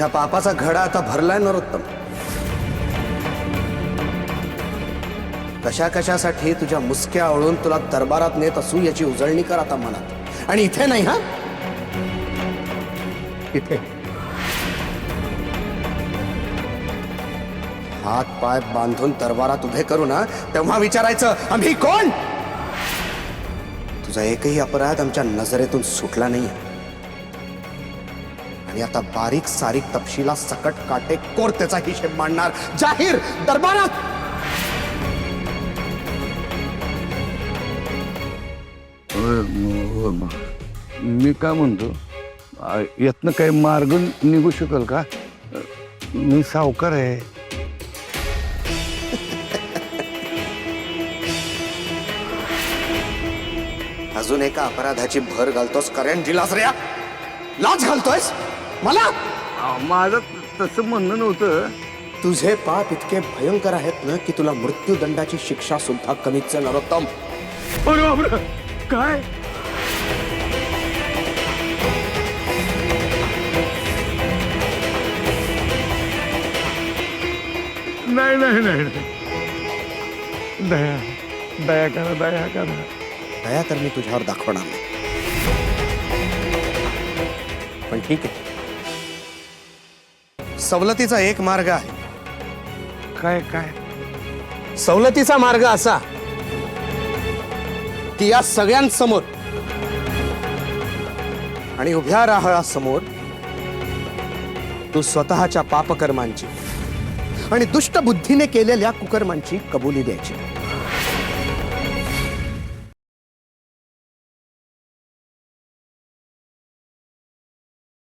तुझ्या पापाचा घडा आता भरलाय नरोत्तम. कशा कशासाठी तुझ्या मुसक्या आवळून तुला दरबारात नेत असू याची उजळणी कर आता मनात. आणि इथे नाही हा, इथे हात पाय बांधून दरबारात उभे करू ना, तेव्हा विचारायचं आम्ही कोण. तुझा एकही अपराध आमच्या नजरेतून सुटला नाही. आणि आता बारीक सारीक तपशिला सकट काटे कोर्तेचा हिशेब मांडणार जाहीर दरबारात. मी काय म्हणतो, यातनं काही मार्ग निघू शकेल का? मी सावकार आहे. अजून एका अपराधाची भर घालतोस करंजीलाच रे. लाज घालतोयस मला? माझं तसं म्हणणं नव्हतं. तुझे पाप इतके भयंकर आहेत ना की तुला मृत्यूदंडाची शिक्षा सुद्धा कमीच आहे नरोत्तम. अरे बापरे, काय? नाही नाही नाही, दया दया करा, दया करा. दया तर मी तुझ्यावर दाखवणार नाही. पण ठीक आहे, सवलतीचा एक मार्ग आहे. काय काय? सवलतीचा मार्ग असा की या सगळ्यांसमोर आणि उभ्या राहळासमोर तू स्वतःच्या पापकर्मांची आणि दुष्ट बुद्धीने केलेल्या कुकर्मांची कबुली द्यायची.